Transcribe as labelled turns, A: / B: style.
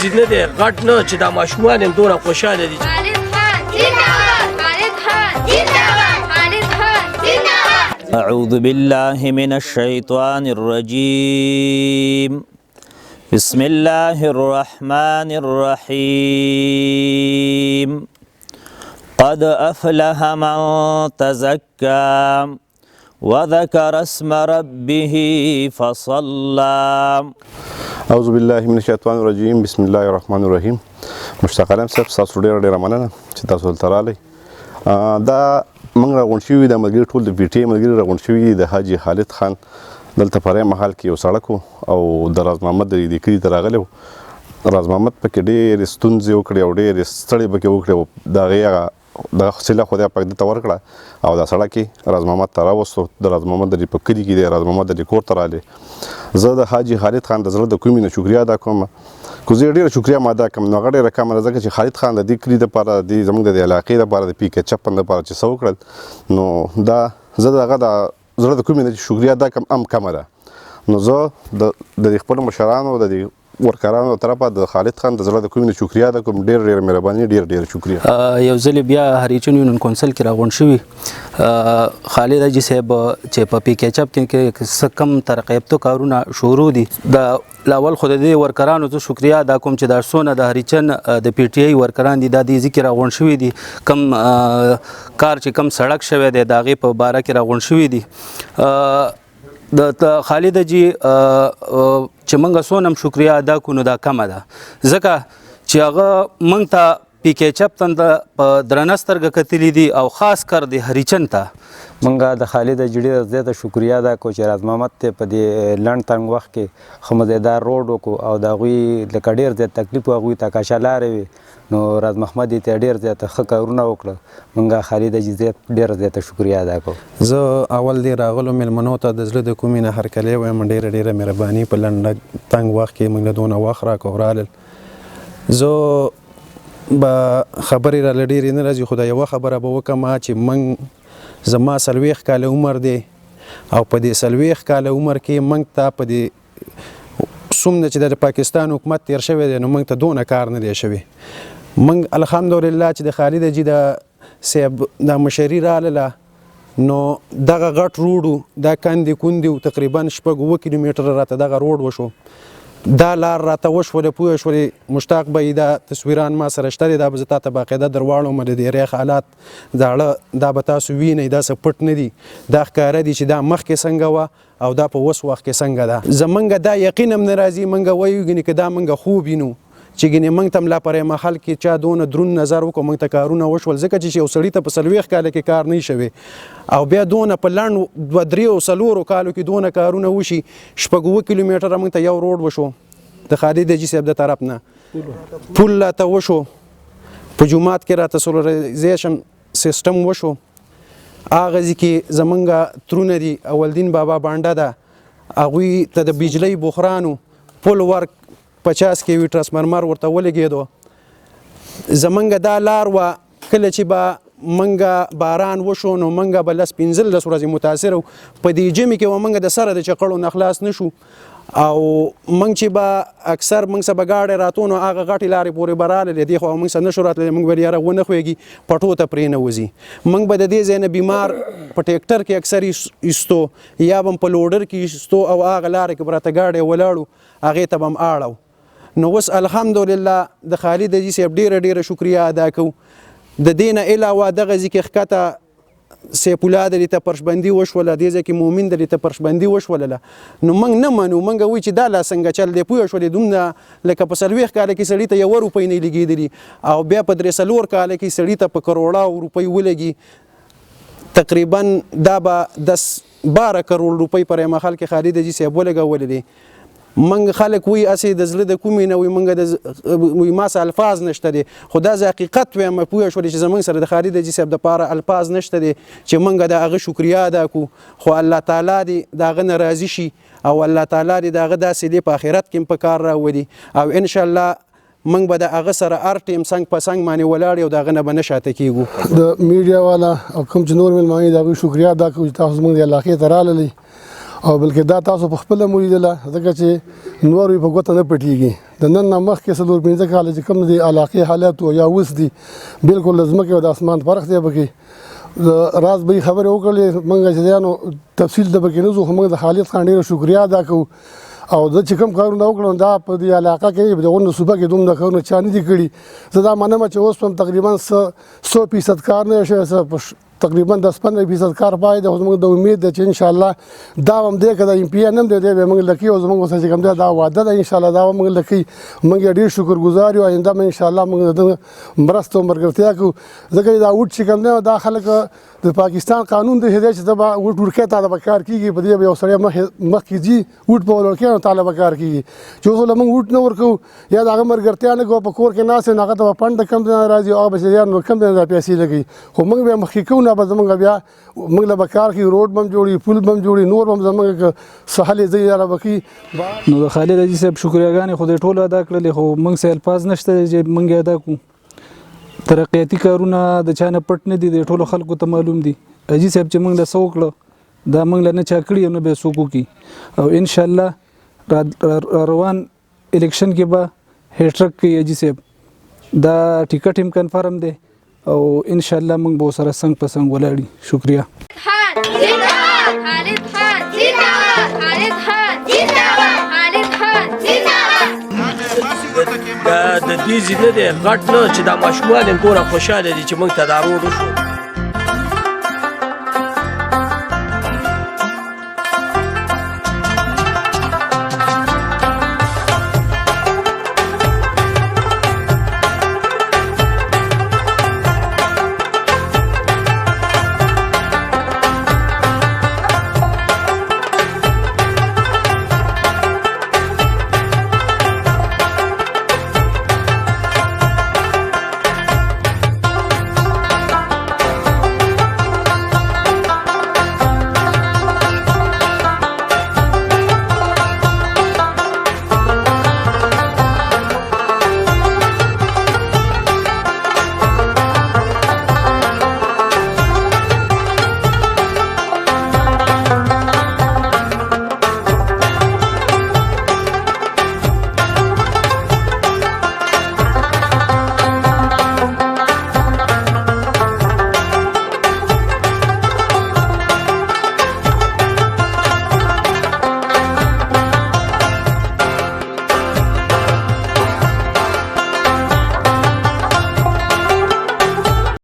A: کوزي نه دی غټ نه چې دا ماشومان هم دونه خوشحاله دي.
B: أعوذ بالله من الشيطان الرجيم بسم الله الرحمن الرحيم قد أفلح من تزكى وذكر اسم ربه فصلى.
C: أعوذ بالله من الشيطان الرجيم بسم الله الرحمن الرحيم. مشتاق علم صاحب تاسو ډېره مننه چې تاسو دلته راغلئ. دا موږ راغونډ شوي د ملګري ټول د پي ټي آی ملګري راغونډ شوي د حاجي خالد خان دلته فرعي محل کې یو سړک او د راز محمد د کلي ته راغلی و. راز محمد پکې ډېرې ستونزې وکړې او ډېرې ستړې پکې وکړې او د هغې د حوصله خدای پاک دې ته ورکړه او دا سړک یې راز محمد ته راوستو. د راز محمد د په کلي کې دی راز محمد د کور ته راغلی. زه د حاجي خالد خان د زړه د کومې نه شکریا ادا کوم. خو زه ډېره شکریا م ادا کوم نو هغه ډېره کمه ده ځکه چې خالد خان د دې کلي دپاره د زموږ د دې علاقې دپاره د پي کې چپن دپاره چې څه وکړل نو دا زه د هغه د زړه د کومې نه چې شکریا ادا کوم هم کمه ده. نو زه د خپلو مشرانو د دې ورکرانو طرفه د خالد خان د زړه د کومې نه شکریا ادا کوم. ډېر مهرباني ډېر شکریا.
D: یو ځل بیا هریچن یونین کونسل کې راغونډ شوي خالد حاجي صاحب چې په پي کې چپ کې څه کم ترقیبتو کارونه شروع دي د لاول خو د دې ورکرانو ته شکریا ادا کوم چې دا څونه د هریچن د پي ټي آی ورکران دي دا د ذکر راغونډ شوي دي کم کار چې کم سړک شوی دی د هغې په باره کې راغونډ شوي دي. د خالد جی چې موږ څونه هم شکریا ادا کړو نو دا کمه ده ځکه چې هغه موږ ته پي کې چپ تنده په درنه سترګه کتلي دي او خاص کر د هریچن ته
E: موږ د خالد جی ډېره زیاته شکریا ادا کوو چې راز محمد ته په دې لنډ تنګ وخت کې ښه مزیدار روډ وکړو او د هغوی لکه ډېر زیات تکلیف و هغوی ته کاشه لارې وي نو راز محمد ته ډېر زیاته ښه کارونه وکړه. موږ خالد جی ډېره زیاته شکریا ادا کوو.
F: زه اول دې راغلو مېلمنو ته د زړه د کومې نه هرکلی وایم ډېره مهرباني په لنډ تنګ وخت کې موږ له دونه وخت راکړو رالل. زه به خبرې راله ډېرې نه راځي خو دا یوه خبره به وکړم چې موږ زما 40 کاله عمر دی او په دې 40 کاله عمر کې موږ ته په دې څومره چې د پاکستان حکومت تیر شوی دی نو موږ ته دونه کار نه دی شوی. موږ الحمدلله چې د خالد جی د صاحب د مشري راله نو دغه غټ روډ دا کندې کندې تقریبا 6 کیلومتره راته دغه روډ وشو. دا لار راته وشوله پوه شولې مشتاق به دا تصویران ما سره شته دا به زه تاته باقاعده درواړم د دې ریخ حالات زاړه دا به تاسو وینئ دا څه پټ نه دي دا ښکاره دي چې دا مخکې څنګه وه او دا په اوس وخت کې څنګه ده. زمونږ دا یقین هم نه راځي موږ وایو ګنې که دا موږ خوب وینو چې ګنې موږ ته ملا پرې محل کې چا دونه درون نظر وکړو موږ ته کارونه وشول ځکه چې یو سړي ته په 40 کاله کې کار نه شوی او بیا دونه په لنډ 2-3 کالو کې دونه کارونه وشي 6 کیلومتره موږ ته یو روډ وشو د خالد جی صاحب د طرف نه پل راته وشو په جومات کې راته سولرایزیشن سیستم وشو هغه ځای کې زمونږ ترونه دي اولدین بابا بانډه ده هغوی ته د بجلۍ بحرانو پل ورک 50 کیوي ټرانسفارمر ورته ولګېدو. زمونږ دا لار وه کله چې به منګه باران وشو نو منګه به 15 ورځې متاثر و په دې جمع کې و منګه د سره د چقړو نه خلاص نشو او منګ چې به اکثر منګ سبا گاډي راتو نو هغه غټي لارې پورې براله لدی خو منګ سره نشو راتله منګ ویاره ونه خوېږي پټو ته پرې نه وځي. منګ به د دې ځای نه بیمار په ټریکټر کې اکثر ایستو یا به په لوډر کې ایستو او هغه لارې کې براته گاډي ولاړو هغې ته به هم اړو. نو اوس الحمدلله د خالد جی صاحب ډېره شکریا ادا کوو. د دې نه علاوه دغه ځای کې ښکته سیف الله دلې ته پرشبندي وشوله دې ځای کې مومن دلې ته پرشبندي وشوله نو موږ نه منو موږ وایو چې دا لا څنګه چل دی پوه شولې دومره لکه په 40 کاله کې سړي ته 1 روپۍ نه لګېدلي او بیا په 3 کاله کې سړي ته په کروڑه روپۍ ولګي تقریبا دا به 10-12 کروڑ روپۍ پر مخال کې خالد جی صاحب ولګولې دي. منګ خلک وی اسې د زړه د کومې نه وي منګ د وی ماسه الفاظ نشته دي خو دا حقیقت وایم پوه شولې چې زمونږ سره د خالد جی صاحب د پاره الفاظ نشته دي چې منګ د هغه شکریا ادا کو خو الله تعالی دې داغه ناراضي شي او الله تعالی دې داغه داسې دی په آخرت کې په کار راوړي او ان شاء الله منګ به د هغه سره ار ټیم څنګ په څنګ باندې ولاړ یو داغه نه به نشاته کیږو.
G: د میډیا والا او کوم چې نور ملمانې دغه شکریا ادا کوي تاسو موږ د علاقې ته راغلي او بلکې دا تاسو په خپله مو لیدله ځکه چې نور په ګوته نه پټېږي د نن نه مخکې 4-5 کاله چې کوم د علاقې حالات او یا اوس دي بالکل د ځمکې او د اسمان فرق دی پکې راز به خبرې وکړلې موږ چې یانو تفصیل د پکې نه ځو خو موږ د خالد خان ډېره شکریا ادا کوو او د چې کوم کارونه وکړو دا په دې علاقه کې د غونډو صوبه کې دومره کارونه چا نه دي کړي زه دا منم چې اوس هم تقریبا 100% کار نه شوی تقریبا 10-15% کار پای د زموږ د امید ده چې ان شاء الله دا هم دې کده ام پی ان هم دې موږ لکې او زموږ څه کوم دا وعده ده ان شاء الله دا موږ لکې موږ ډیر شکرګزار یو آینده ان شاء الله موږ د مرسته او مرګرتیا کو ځکه دا وټ چې کوم دا خلک د پاکستان قانون د هدایت چې دا وټ ورکه ته د کار کیږي په دې یو سړی مخ کیږي وټ په ولکه طالب کار کیږي چې اوس موږ وټ نه ورکو یا دا مرګرتیا نه کو په کور کې ناس نه هغه پند کم راځي او به یا نو کم د پیسې لګي خو موږ به مخ کیو نه به زمونږ بیا موږ له بکار کې روډ بم جوړي پل بم جوړي نور بم زمونږ سهل زی را بکی
D: نو د خالد اجي صاحب شکریاګانې خو دې ټول ادا کړلې خو موږ سه الفاظ نشته چې موږ ادا کو ترقیاتی کارونه د چانه پټ نه دي د ټولو خلکو ته معلوم دي اجي صاحب چې موږ له سوکړه دا موږ له نه چا کړی نو به سوکو کی او ان شاء الله روان الیکشن کې به هټرک کوي اجي صاحب دا ټیکټ هم کنفرم دی او ان شاء الله موږ به سره څنګه په څنګه ولاړی شکریا
H: خالد خان زنده‌باد خالد خان زنده‌باد خالد خان زنده‌باد
A: د دې ځینې د غټ نه چې د ماشومان دومره خوشاله دي چې موږ ته دا روډ وشو